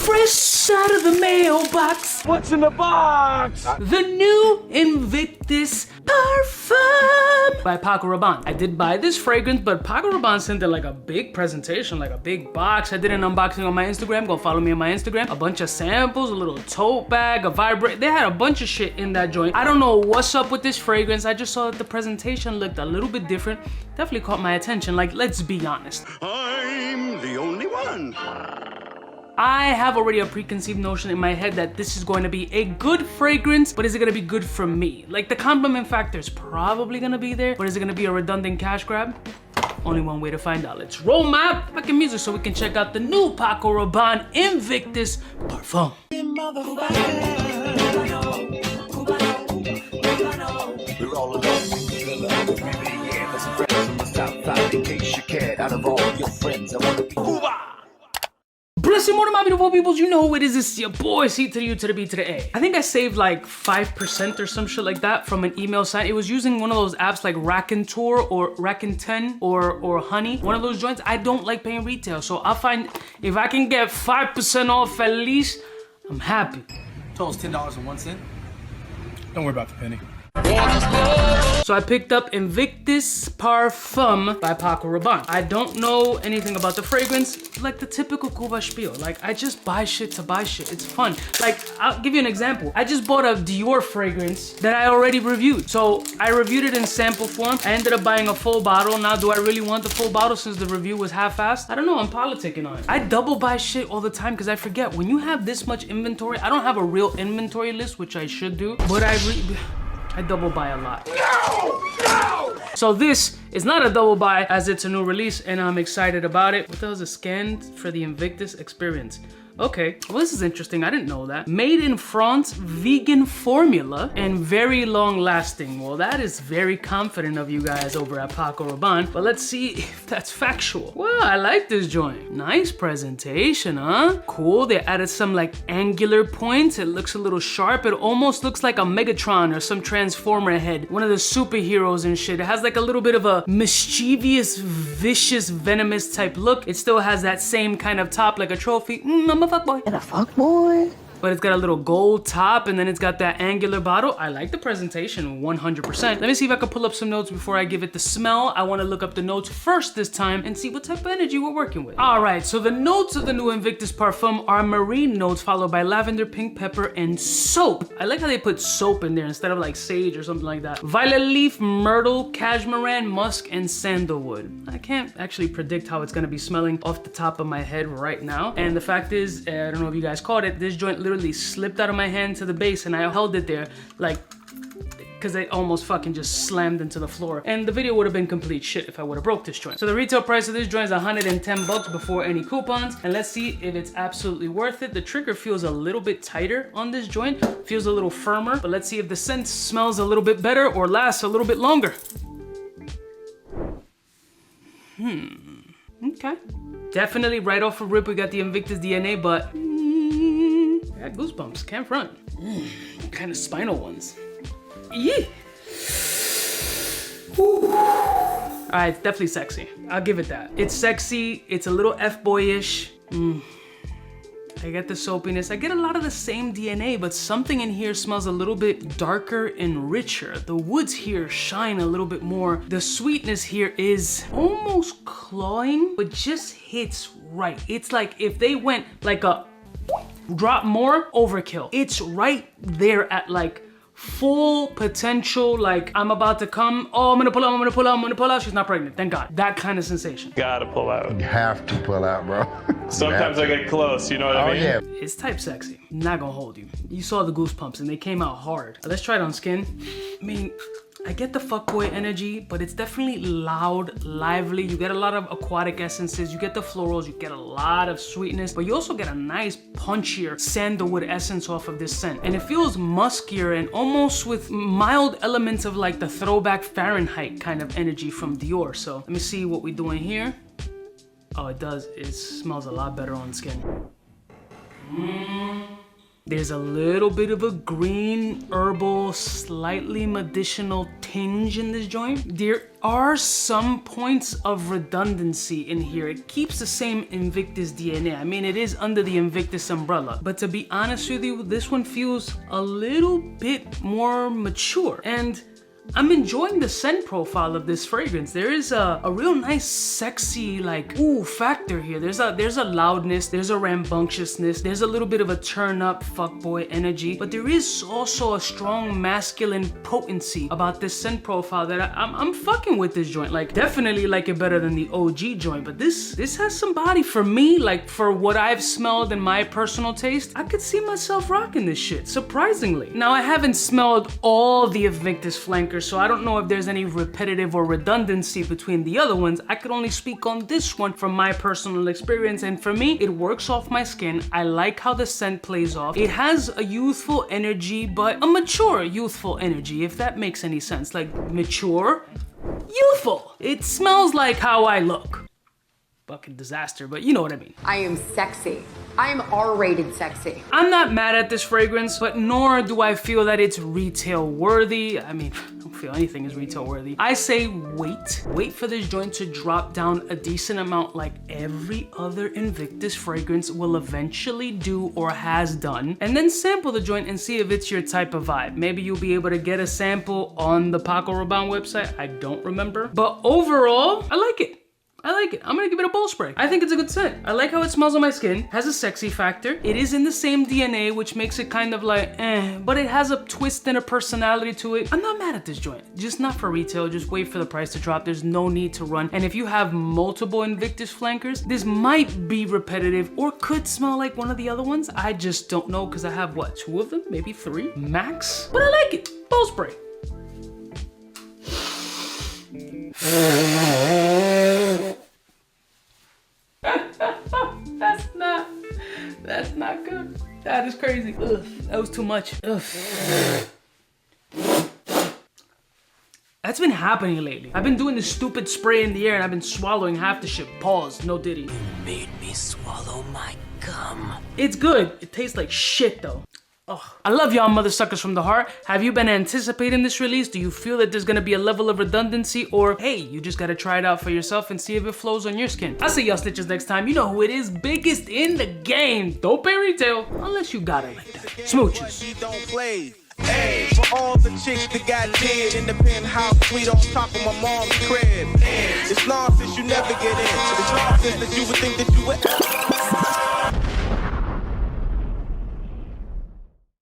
Fresh out of the mailbox. What's in the box? The new Invictus Parfum by Paco Rabanne. I did buy this fragrance, but Paco Rabanne sent it like a big presentation, like a big box. I did an unboxing on my Instagram. Go follow me on my Instagram. A bunch of samples, a little tote bag, a vibrator. They had a bunch of shit in that joint. I don't know what's up with this fragrance. I just saw that the presentation looked a little bit different. Definitely caught my attention. Like, let's be honest. I'm the only one. I have already a preconceived notion in my head that this is going to be a good fragrance, but is it gonna be good for me? Like, the compliment factor is probably gonna be there, but is it gonna be a redundant cash grab? Only one way to find out. Let's roll my fucking music so we can check out the new Paco Rabanne Invictus Parfum. We're all alone in case you cared. Out of all your friends, I wanna be Blessing morning, my beautiful peoples. You know who it is. It's your boy, C to the U to the B to the A. I think I saved like 5% or some shit like that from an email site. It was using one of those apps like Rack-N-Tour or Rack-N-10 or Honey. One of those joints. I don't like paying retail, so I'll find if I can get 5% off at least, I'm happy. Total's $10.01. Don't worry about the penny. So I picked up Invictus Parfum by Paco Rabanne. I don't know anything about the fragrance, like the typical Cuba spiel. Like, I just buy shit to buy shit. It's fun. Like, I'll give you an example. I just bought a Dior fragrance that I already reviewed. So I reviewed it in sample form. I ended up buying a full bottle. Now, do I really want the full bottle since the review was half-assed? I don't know, I'm politicking on it. I double buy shit all the time because I forget. When you have this much inventory, I don't have a real inventory list, which I should do, but I double buy a lot. No! So this is not a double buy as it's a new release and I'm excited about it. What the hell is a scan for the Invictus experience? Okay, well this is interesting, I didn't know that. Made in France, vegan formula, and very long lasting. Well, that is very confident of you guys over at Paco Rabanne, but let's see if that's factual. Well, I like this joint. Nice presentation, huh? Cool, they added some like angular points. It looks a little sharp. It almost looks like a Megatron or some Transformer head. One of the superheroes and shit. It has like a little bit of a mischievous, vicious, venomous type look. It still has that same kind of top like a trophy. I'm a fuckboy. And a fuckboy? But it's got a little gold top and then it's got that angular bottle. I like the presentation 100%. Let me see if I can pull up some notes before I give it the smell. I want to look up the notes first this time and see what type of energy we're working with. All right, so the notes of the new Invictus Parfum are marine notes followed by lavender, pink pepper, and soap. I like how they put soap in there instead of like sage or something like that. Violet leaf, myrtle, cashmeran, musk, and sandalwood. I can't actually predict how it's gonna be smelling off the top of my head right now. And the fact is, I don't know if you guys caught it, this joint literally slipped out of my hand to the base and I held it there like because it almost fucking just slammed into the floor. And the video would have been complete shit if I would have broke this joint. So the retail price of this joint is 110 bucks before any coupons. And let's see if it's absolutely worth it. The trigger feels a little bit tighter on this joint, feels a little firmer, but let's see if the scent smells a little bit better or lasts a little bit longer. Okay. Definitely right off a rip, we got the Invictus DNA, but I got goosebumps, can't front. Kind of spinal ones. Yeah. All right, it's definitely sexy. I'll give it that. It's sexy, it's a little F-boyish. I get the soapiness. I get a lot of the same DNA, but something in here smells a little bit darker and richer. The woods here shine a little bit more. The sweetness here is almost clawing, but just hits right. It's like if they went like a drop more, overkill. It's right there at like full potential, like I'm about to come, oh, I'm gonna pull out, I'm gonna pull out, I'm gonna pull out, she's not pregnant, thank God. That kind of sensation. Gotta pull out. You have to pull out, bro. Sometimes I get close, you know what I mean? Yeah. It's type sexy, not gonna hold you. You saw the goosebumps and they came out hard. Let's try it on skin. I mean, I get the fuckboy energy, but it's definitely loud, lively. You get a lot of aquatic essences, you get the florals, you get a lot of sweetness, but you also get a nice punchier sandalwood essence off of this scent. And it feels muskier and almost with mild elements of like the throwback Fahrenheit kind of energy from Dior. So let me see what we're doing here. Oh, it does. It smells a lot better on skin. There's a little bit of a green, herbal, slightly medicinal tinge in this joint. There are some points of redundancy in here. It keeps the same Invictus DNA. I mean, it is under the Invictus umbrella. But to be honest with you, this one feels a little bit more mature. And I'm enjoying the scent profile of this fragrance. There is a real nice, sexy, like, ooh, factor here. There's a loudness, there's a rambunctiousness, there's a little bit of a turn up fuckboy energy, but there is also a strong masculine potency about this scent profile that I'm fucking with this joint. Like, definitely like it better than the OG joint, but this has some body for me. Like, for what I've smelled and my personal taste, I could see myself rocking this shit, surprisingly. Now, I haven't smelled all the Invictus flankers, so I don't know if there's any repetitive or redundancy between the other ones. I could only speak on this one from my personal experience, and for me, it works off my skin. I like how the scent plays off. It has a youthful energy, but a mature youthful energy, if that makes any sense. Like, mature, youthful. It smells like how I look. Fucking disaster, but you know what I mean. I am sexy. I am R-rated sexy. I'm not mad at this fragrance, but nor do I feel that it's retail worthy. I mean, I don't feel anything is retail worthy. I say wait for this joint to drop down a decent amount like every other Invictus fragrance will eventually do or has done, and then sample the joint and see if it's your type of vibe. Maybe you'll be able to get a sample on the Paco Rabanne website. I don't remember, but overall, I like it. I like it. I'm gonna give it a bowl spray. I think it's a good scent. I like how it smells on my skin. Has a sexy factor. It is in the same DNA, which makes it kind of like, but it has a twist and a personality to it. I'm not mad at this joint. Just not for retail. Just wait for the price to drop. There's no need to run. And if you have multiple Invictus flankers, this might be repetitive or could smell like one of the other ones. I just don't know because I have, what, 2 of them? Maybe 3 max? But I like it. Bowl spray. That's not good. That is crazy. Ugh, that was too much. Ugh. That's been happening lately. I've been doing this stupid spray in the air and I've been swallowing half the shit. Pause, no diddy. You made me swallow my gum. It's good. It tastes like shit though. Oh, I love y'all mother suckers from the heart. Have you been anticipating this release? Do you feel that there's gonna be a level of redundancy, or hey, you just gotta try it out for yourself and see if it flows on your skin? I'll see y'all snitches next time. You know who it is, biggest in the game. Don't pay retail, unless you got it like that. Smooches. Hey, for all the chicks that got dead in the penthouse suite on top of my mom's crib. It's nonsense you never get in. It's nonsense that you would think that you would